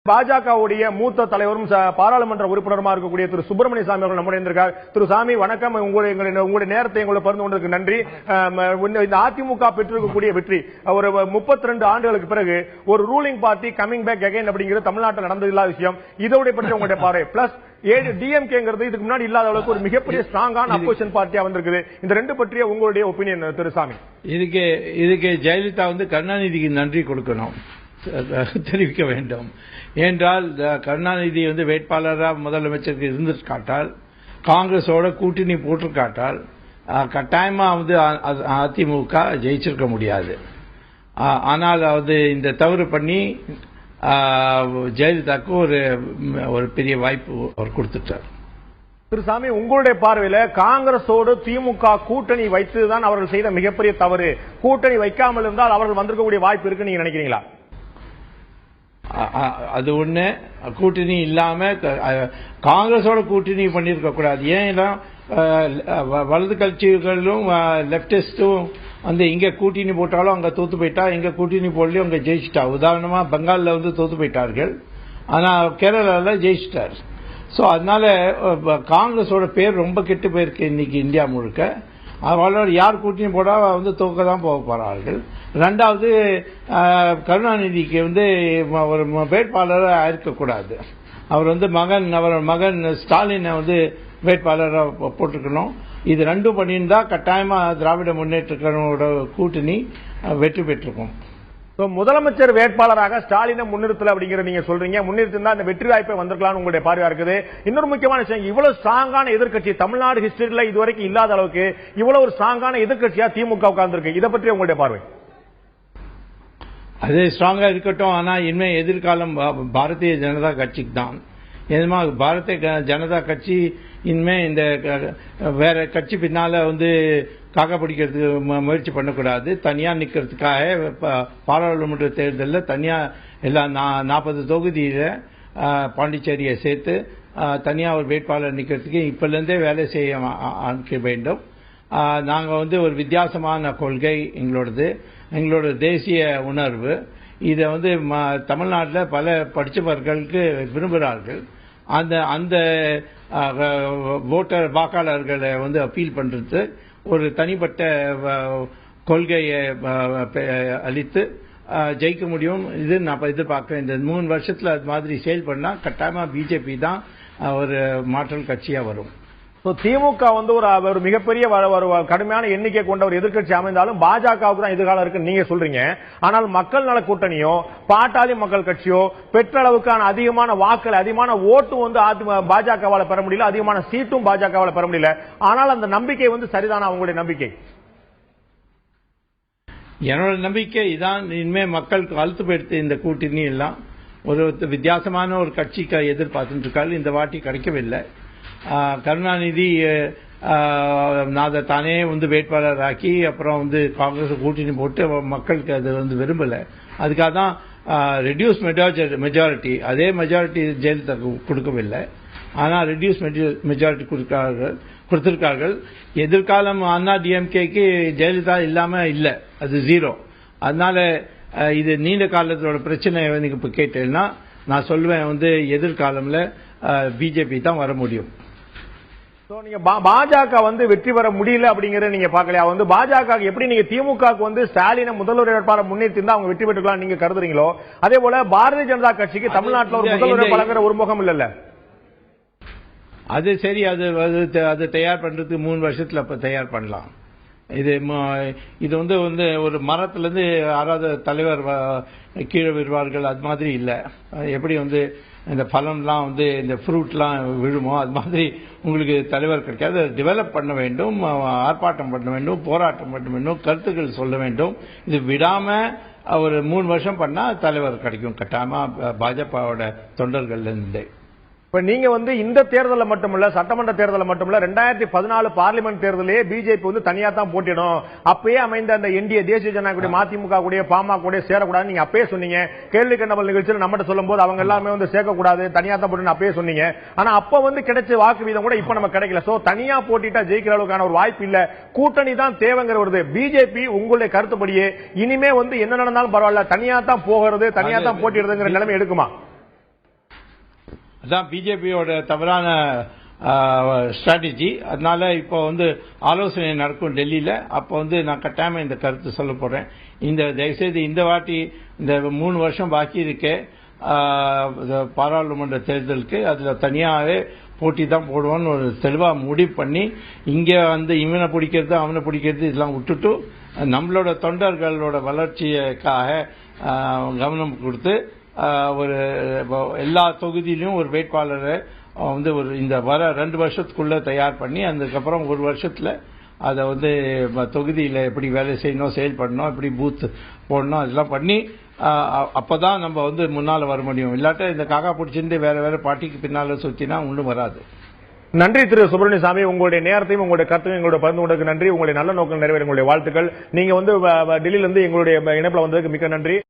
பாஜகவுடைய மூத்த தலைவரும் பாராளுமன்ற உறுப்பினருமா இருக்கக்கூடிய திரு சுப்பிரமணிய சாமி அவர்கள் நம்முடைய இருந்திருக்கார். திரு சாமி வணக்கம். உங்களுடைய நேரத்தை எங்களை பகிர்ந்து கொண்டதுக்கு நன்றி. இந்த அதிமுக பெற்றிருக்கக்கூடிய வெற்றி ஒரு 32 ஆண்டுகளுக்கு பிறகு ஒரு ruling party coming back again அப்படிங்கிறது தமிழ்நாட்டில் நடந்தது இல்லாத விஷயம். இதோட பற்றி உங்களுடைய பார்வை பிளஸ் டிஎம்கேங்கிறது இதுக்கு முன்னாடி இல்லாத அளவுக்கு ஒரு மிகப்பெரிய ஸ்ட்ராங்கான அப்போசிஷன் பார்ட்டியா வந்திருக்குது. இந்த ரெண்டு பற்றிய உங்களுடைய ஒப்பீனியன் திரு சாமி? இதுக்கு ஜெயலலிதா கருணாநிதிக்கு நன்றி கொடுக்கணும், தெரிவிக்க வேண்டும். ஏனென்றால் கருணாநிதி வேட்பாளராக முதலமைச்சருக்கு இருந்திருக்காட்டால், காங்கிரஸோட கூட்டணி போட்டிருக்காட்டால் கட்டாயமா அதிமுக ஜெயிச்சிருக்க முடியாது. ஆனால் இந்த தவறு பண்ணி ஜெயலலிதாவுக்கு ஒரு பெரிய வாய்ப்பு அவர் கொடுத்துட்டார். திரு சாமி, உங்களுடைய பார்வையில் காங்கிரஸோடு திமுக கூட்டணி வைத்துதான் அவர்கள் செய்த மிகப்பெரிய தவறு, கூட்டணி வைக்காமல் இருந்தால் அவர்கள் வந்திருக்கக்கூடிய வாய்ப்பு இருக்கு நீங்க நினைக்கிறீங்களா? அது ஒண்ணு. கூட்டணி இல்லாம காங்கிரஸோட கூட்டணி பண்ணிருக்க கூடாது. ஏன்னா வலது கட்சிகளும் லெப்டிஸ்டும் இங்க கூட்டணி போட்டாலும் அங்க தோத்து போயிட்டா, இங்க கூட்டணி போடலையும் அங்க ஜெயிச்சுட்டா. உதாரணமா பெங்கால்ல தோத்து போயிட்டார்கள், ஆனா கேரளால ஜெயிச்சிட்டார். சோ அதனால காங்கிரஸோட பேர் ரொம்ப கெட்டு போயிருக்கு இன்னைக்கு இந்தியா முழுக்க. அவளோட யார் கூட்டணி போடா தோக்க தான் போக போறார்கள். ரெண்டாவது, கருணாநிதிக்கு ஒரு வேட்பாளராக இருக்கக்கூடாது. அவர் மகன் ஸ்டாலினை வேட்பாளராக போட்டிருக்கணும். இது ரெண்டும் பண்ணியிருந்தா கட்டாயமா திராவிட முன்னேற்ற கழகத்தோட கூட்டணி வெற்றி பெற்றிருக்கும். முதலமைச்சர் வேட்பாளராக ஸ்டாலினை முன்னிறுத்தல அப்படிங்கிற நீங்க சொல்றீங்க. முன்னிறுத்திருந்தா அந்த வெற்றி வாய்ப்பை வந்திருக்கலாம் உங்களுடைய பார்வையா இருக்குது. இன்னொரு முக்கியமான விஷயம், இவ்வளவு ஸ்ட்ராங்கான எதிர்க்கட்சி தமிழ்நாடு ஹிஸ்டரியில இதுவரைக்கும் இல்லாத அளவுக்கு இவ்வளவு ஒரு ஸ்ட்ராங்கான எதிர்க்கட்சியா திமுக உட்கார்ந்திருக்கு. இதை பற்றி உங்களுடைய பார்வை? அது ஸ்ட்ராங்கா இருக்கட்டும், ஆனா இனிமே எதிர்காலம் பாரதிய ஜனதா கட்சிக்கு தான். ஏன்னா பாரதிய ஜனதா கட்சி இனிமே இந்த வேற கட்சி பின்னால காக்க பிடிக்கிறதுக்கு முயற்சி பண்ணக்கூடாது. தனியா நிக்கிறதுக்காக பாராளுமன்ற தேர்தலில் தனியா எல்லா 40 தொகுதியில பாண்டிச்சேரியை சேர்த்து தனியா ஒரு வேட்பாளர் நிக்கிறதுக்கு இப்பல இருந்தே வேலை செய்ய ஆரம்பிக்க வேண்டும். நாங்க ஒரு வித்தியாசமான கொள்கை எங்களோடது, எங்களோட தேசிய உணர்வு. இதை தமிழ்நாட்டில் பல படிச்சவர்களுக்கு விரும்புகிறார்கள். அந்த வாக்காளர்களை அப்பீல் பண்றது ஒரு தனிப்பட்ட கொள்கையை அளித்து ஜெயிக்க முடியும். இது நான் எதிர்பார்க்கிறேன். இந்த 3 வருஷத்துல அது மாதிரி செயல் பண்ணா கட்டாயமா பிஜேபி தான் ஒரு மாற்றல் கட்சியா வரும். திமுக ஒரு மிகப்பெரிய கடுமையான எண்ணிக்கை கொண்ட ஒரு எதிர்க்கட்சி அமைந்தாலும் பாஜகவுக்கு தான் எதிர்காலம் இருக்கு நீங்க சொல்றீங்க. ஆனால் மக்கள் நல கூட்டணியோ பாட்டாளி மக்கள் கட்சியோ பெற்ற அளவுக்கான அதிகமான வாக்கள், அதிகமான ஓட்டு பாஜகவால பெற முடியல, அதிகமான சீட்டும் பாஜகவால பெற முடியல. ஆனால் அந்த நம்பிக்கை சரிதானா உங்களுடைய நம்பிக்கை? என்னோட நம்பிக்கை இதான். இனிமே மக்களுக்கு அழுத்து போயிடுத்து. இந்த கூட்டணி எல்லாம் ஒரு வித்தியாசமான ஒரு கட்சிக்கு எதிர்பார்த்துட்டு இருக்காரு. இந்த வாட்டி கிடைக்கவில்லை. கருணாநிதி தானே வேட்பாளர் ஆக்கி அப்புறம் காங்கிரஸ் கூட்டணி போட்டு மக்களுக்கு அது விரும்பல. அதுக்காக தான் ரெடியூஸ் மெஜாரிட்டி, அதே மெஜாரிட்டி ஜெயலலிதா கொடுக்கவில்லை. ஆனா ரெடியூஸ் மெஜாரிட்டி கொடுத்திருக்கார்கள். எதிர்காலம் அண்ணா டிஎம்கேக்கு ஜெயலலிதா இல்லாம இல்ல, அது 0. அதனால இது நீண்ட காலத்தோட பிரச்சனை இப்ப கேட்டேன்னா நான் சொல்லுவேன் எதிர்காலம்ல பிஜேபி தான் வர முடியும். நீங்க பாஜக வெற்றி பெற முடியல அப்படிங்கறத நீங்க பாக்கலையா? பாஜக எப்படி நீங்க திமுக ஸ்டாலினை முதல்வர் வேட்பாளர் முன்னிறுத்தி அவங்க வெற்றி பெற்றுக்கலாம் நீங்க கருதுறீங்களோ, அதே போல பாரதிய ஜனதா கட்சிக்கு தமிழ்நாட்டில் ஒரு முதல்வர் வேட்பாளர் ஒரு முகம் இல்ல. அது சரி, அது தயார் பண்றதுக்கு 3 வருஷத்துல தயார் பண்ணலாம். இது ஒரு மரத்துல இருந்து யாராவது தலைவர் கீழே விடுவார்கள், அது மாதிரி இல்ல. எப்படி இந்த பழம்லாம் இந்த ஃப்ரூட்லாம் விழுமோ அது மாதிரி உங்களுக்கு தலைவர் கிடைக்காது. டெவலப் பண்ண வேண்டும், ஆர்ப்பாட்டம் பண்ண வேண்டும், போராட்டம் பண்ண வேண்டும், கருத்துக்கள் சொல்ல வேண்டும். இது விடாம ஒரு 3 வருஷம் பண்ணா தலைவர் கிடைக்கும் கட்டாயமா பாஜகவோட தொண்டர்கள் இருந்து. இப்ப நீங்க இந்த தேர்தலில் மட்டுமல்ல, சட்டமன்ற தேர்தலில் மட்டுமல்ல, 2014 பார்லிமெண்ட் தேர்தலே பிஜேபி தனியா தான் போட்டிடும். அப்பயே அமைந்த அந்த என்டிஏ தேசிய ஜனநாயக மதிமுக கூட பாமக கூட சேரக்கூடாது நீங்க அப்பயே சொன்னீங்க. கேள்வி கண்டபல் நிகழ்ச்சியில் நம்மகிட்ட சொல்லும் போது அவங்க எல்லாமே சேர்க்கக்கூடாது, தனியா தான் போட்டு அப்பயே சொன்னீங்க. ஆனா அப்ப கிடைச்ச வாக்கு வீதம் கூட இப்ப நம்ம கிடைக்கல. சோ தனியா போட்டிட்டா ஜெயிக்கிற அளவுக்கான ஒரு வாய்ப்பு இல்ல, கூட்டணி தான் தேவைங்கிற வருது. பிஜேபி உங்களுடைய கருத்துப்படியே இனிமே என்ன நடந்தாலும் பரவாயில்ல, தனியா தான் போகிறது, தனியா தான் போட்டிடுறதுங்கிற நிலைமை எடுக்குமா? அதான் பிஜேபியோட தவறான ஸ்ட்ராட்டஜி. அதனால இப்போ ஆலோசனை நடக்கும் டெல்லியில. அப்போ நான் கட்டாயமா இந்த கருத்து சொல்ல போறேன். தயவுசெய்து இந்த வாட்டி இந்த 3 வருஷம் பாக்கி இருக்கே பாராளுமன்ற தேர்தலுக்கு அதுல தனியாவே போட்டி தான் போடுவோம்னு ஒரு தெளிவா முடிவு பண்ணி இங்க இவனை பிடிக்கிறது அவனை பிடிக்கிறது இதெல்லாம் விட்டுட்டு நம்மளோட தொண்டர்களோட வளர்ச்சிக்காக கவனம் கொடுத்து ஒரு எல்லா தொகுதியிலும் ஒரு வேட்பாளரை இந்த வர 2 வருஷத்துக்குள்ள தயார் பண்ணி அதுக்கப்புறம் 1 வருஷத்துல அதை தொகுதியில எப்படி வேலை செய்யணும், செயல்படணும், எப்படி பூத் போடணும் அதெல்லாம் பண்ணி அப்பதான் நம்ம முன்னால வர முடியும். இல்லாட்ட இந்த காக்கா பிடிச்சிருந்து வேற பார்ட்டிக்கு பின்னால சுத்தினா ஒன்றும் வராது. நன்றி திரு சுப்பிரமணிய சாமி, உங்களுடைய நேரத்தையும் உங்களுடைய கருத்தையும் எங்களோட பகிர்ந்து கொண்டதுக்கு நன்றி. உங்களுடைய நல்ல நோக்கம் நிறைவேற உங்களுடைய வாழ்த்துக்கள். நீங்க டெல்லியில இருந்து எங்களுடைய இணைப்புல வந்ததுக்கு மிக்க நன்றி.